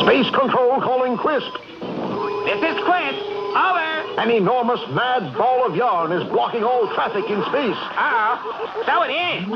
Space Control calling Quisp. This is Quisp. Over. An enormous mad ball of yarn is blocking all traffic in space. So it is.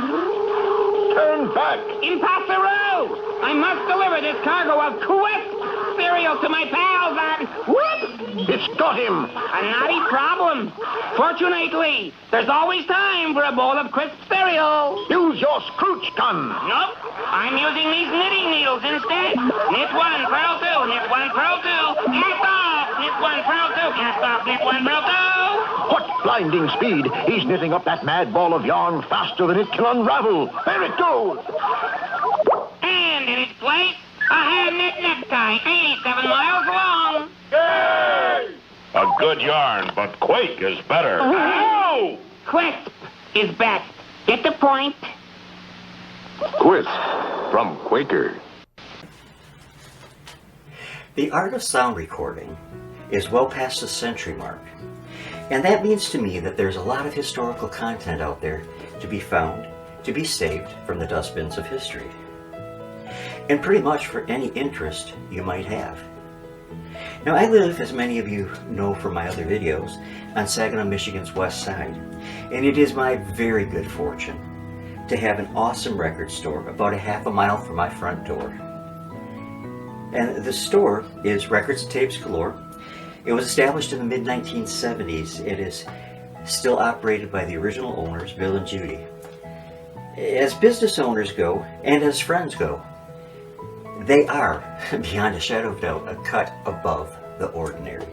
Turn back. Impossible! I must deliver this cargo of Quisp cereal to my pals and... Whoop! It's got him. A naughty problem. Fortunately, there's always time for a bowl of Quisp cereal. Use your scrooch gun. Nope. I'm using these knitting needles instead. Knit one, purl two, knit one, purl two. Cast off! Knit one, purl two. Cast off, knit one, purl two. What blinding speed. He's knitting up that mad ball of yarn faster than it can unravel. There it goes. And in its place, a hand-knit necktie, 87 miles long. Yay! A good yarn, but Quake is better. Ow! Quisp is best. Get the point? Quisp from Quaker. The art of sound recording is well past the century mark, and that means to me that there's a lot of historical content out there to be found, to be saved from the dustbins of history, and pretty much for any interest you might have. Now, I live, as many of you know from my other videos, on Saginaw, Michigan's west side, and it is my very good fortune to have an awesome record store about a half a mile from my front door. And the store is Records and Tapes Galore. It was established in the mid-1970s. It is still operated by the original owners, Bill and Judy. As business owners go, and as friends go, they are, beyond a shadow of doubt, a cut above the ordinary.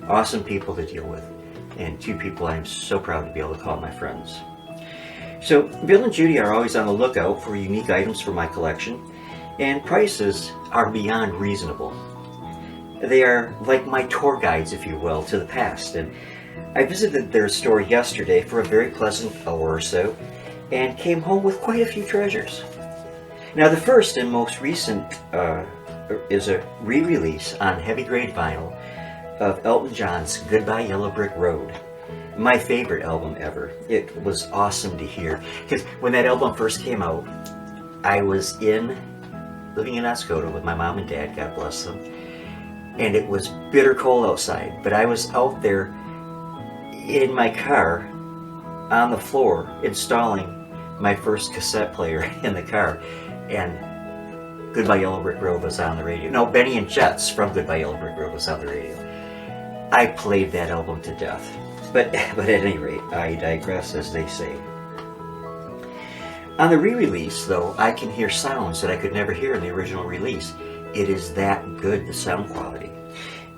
Awesome people to deal with, and two people I am so proud to be able to call my friends. So, Bill and Judy are always on the lookout for unique items for my collection, and prices are beyond reasonable. They are like my tour guides, if you will, to the past, and I visited their store yesterday for a very pleasant hour or so, and came home with quite a few treasures. Now, the first and most recent is a re-release on heavy-grade vinyl of Elton John's Goodbye Yellow Brick Road. My favorite album ever. It was awesome to hear, because when that album first came out, I was living in Oscoda with my mom and dad, God bless them, and it was bitter cold outside, but I was out there in my car on the floor installing my first cassette player in the car, and Goodbye Yellow Brick Road was on the radio. No, Benny and Jets from Goodbye Yellow Brick Road was on the radio. I played that album to death. But at any rate, I digress, as they say. On the re-release, though, I can hear sounds that I could never hear in the original release. It is that good, the sound quality.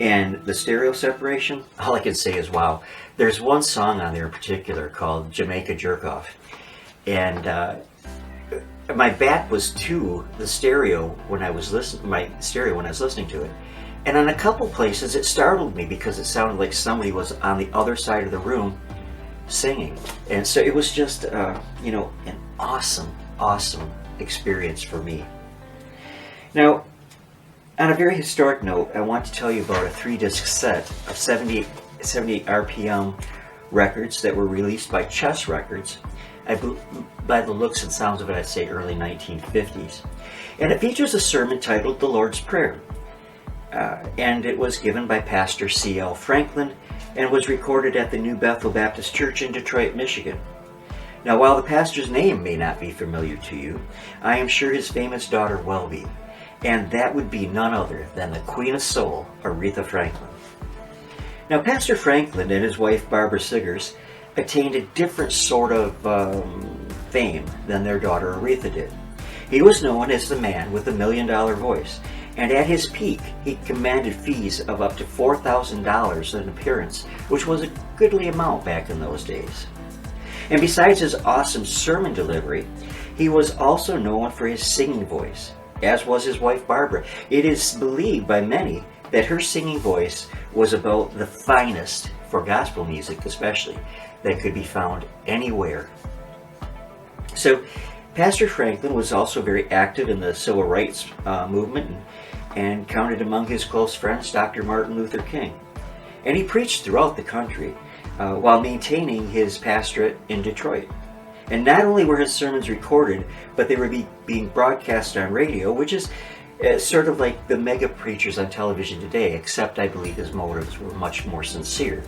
And the stereo separation, all I can say is wow. There's one song on there in particular called Jamaica Jerk-Off. And my back was to the stereo when I was listening to it. And on a couple places it startled me because it sounded like somebody was on the other side of the room singing. And so it was just, an awesome experience for me. Now, on a very historic note, I want to tell you about a 3-disc set of 78 RPM records that were released by Chess Records. By the looks and sounds of it, I'd say early 1950s. And it features a sermon titled The Lord's Prayer. And it was given by Pastor C.L. Franklin and was recorded at the New Bethel Baptist Church in Detroit, Michigan. Now, while the pastor's name may not be familiar to you, I am sure his famous daughter will be, and that would be none other than the Queen of Soul, Aretha Franklin. Now, Pastor Franklin and his wife Barbara Siggers attained a different sort of fame than their daughter Aretha did. He was known as the man with the $1 million voice, and at his peak, he commanded fees of up to $4,000 an appearance, which was a goodly amount back in those days. And besides his awesome sermon delivery, he was also known for his singing voice, as was his wife Barbara. It is believed by many that her singing voice was about the finest, for gospel music especially, that could be found anywhere. So, Pastor Franklin was also very active in the civil rights movement and counted among his close friends Dr. Martin Luther King. And he preached throughout the country while maintaining his pastorate in Detroit. And not only were his sermons recorded, but they were being broadcast on radio, which is It's sort of like the mega preachers on television today, except I believe his motives were much more sincere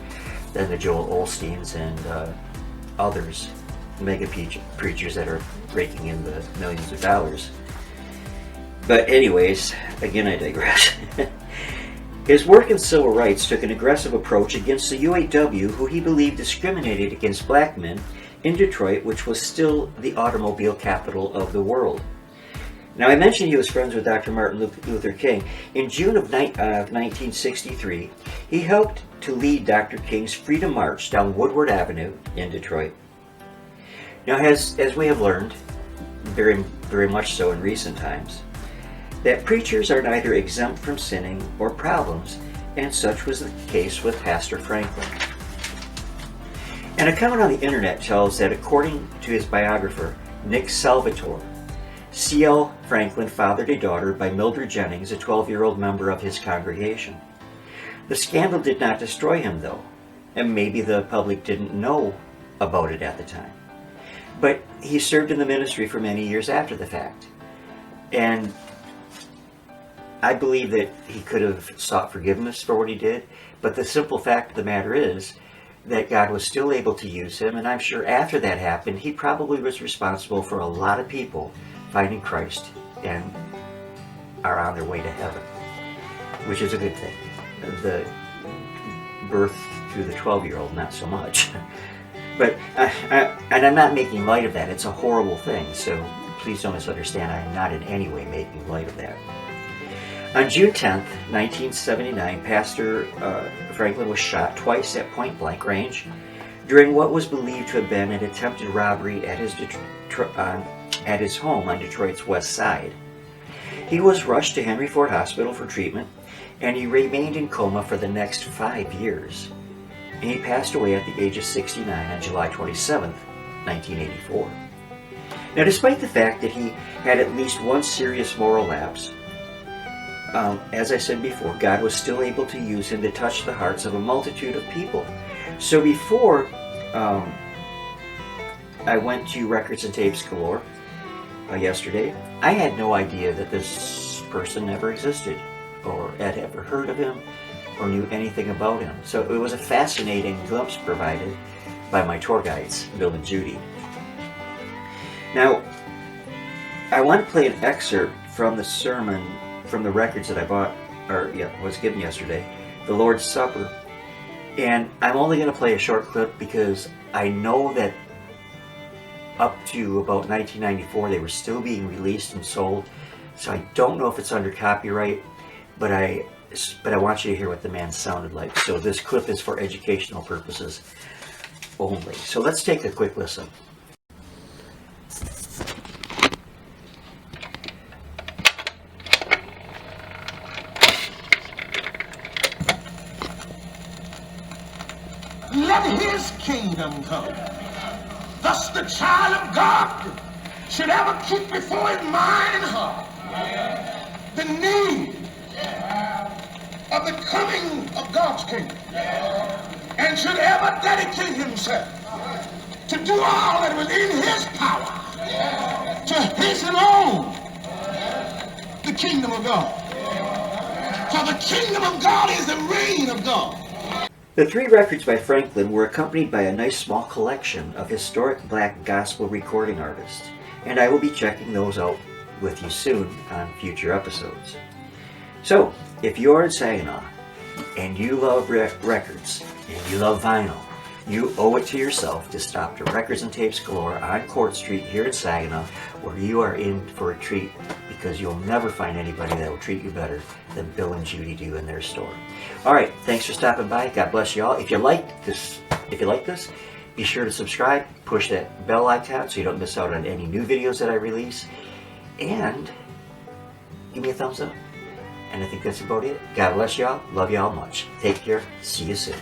than the Joel Osteens and others, mega preachers that are raking in the millions of dollars. But anyways, again I digress. His work in civil rights took an aggressive approach against the UAW, who he believed discriminated against black men in Detroit, which was still the automobile capital of the world. Now, I mentioned he was friends with Dr. Martin Luther King. In June of 1963, he helped to lead Dr. King's Freedom March down Woodward Avenue in Detroit. Now, as we have learned, very, very much so in recent times, that preachers are neither exempt from sinning or problems, and such was the case with Pastor Franklin. An account on the internet tells that according to his biographer, Nick Salvatore, C.L. Franklin fathered a daughter by Mildred Jennings, a 12-year-old member of his congregation. The scandal did not destroy him, though, and maybe the public didn't know about it at the time. But he served in the ministry for many years after the fact. And I believe that he could have sought forgiveness for what he did, but the simple fact of the matter is that God was still able to use him, and I'm sure after that happened, he probably was responsible for a lot of people finding Christ and are on their way to heaven, which is a good thing. The birth through the 12-year-old, not so much. But, and I'm not making light of that. It's a horrible thing, so please don't misunderstand. I am not in any way making light of that. On June 10th, 1979, Pastor Franklin was shot twice at point-blank range during what was believed to have been an attempted robbery at his home on Detroit's west side. He was rushed to Henry Ford Hospital for treatment, and he remained in coma for the next 5 years. And he passed away at the age of 69 on July 27th, 1984. Now, despite the fact that he had at least one serious moral lapse, as I said before, God was still able to use him to touch the hearts of a multitude of people. So before I went to Records and Tapes Galore yesterday, I had no idea that this person ever existed, or had ever heard of him, or knew anything about him. So it was a fascinating glimpse provided by my tour guides, Bill and Judy. Now, I want to play an excerpt from the sermon from the records that I bought, was given yesterday, the Lord's Supper. And I'm only going to play a short clip because I know that up to about 1994 they were still being released and sold. So I don't know if it's under copyright, but I want you to hear what the man sounded like. So this clip is for educational purposes only. So let's take a quick listen. Let his kingdom come. Thus the child of God should ever keep before his mind and heart the need of the coming of God's kingdom, and should ever dedicate himself to do all that was in his power to hasten on the kingdom of God. For the kingdom of God is the reign of God. The 3 records by Franklin were accompanied by a nice small collection of historic black gospel recording artists, and I will be checking those out with you soon on future episodes. So, if you are in Saginaw and you love records and you love vinyl, you owe it to yourself to stop to Records and Tapes Galore on Court Street here in Saginaw, where you are in for a treat, because you'll never find anybody that will treat you better than Bill and Judy do in their store. All right, thanks for stopping by. God bless you all. If you like this, be sure to subscribe, push that bell icon so you don't miss out on any new videos that I release, and give me a thumbs up. And I think that's about it. God bless y'all. Love y'all much. Take care. See you soon.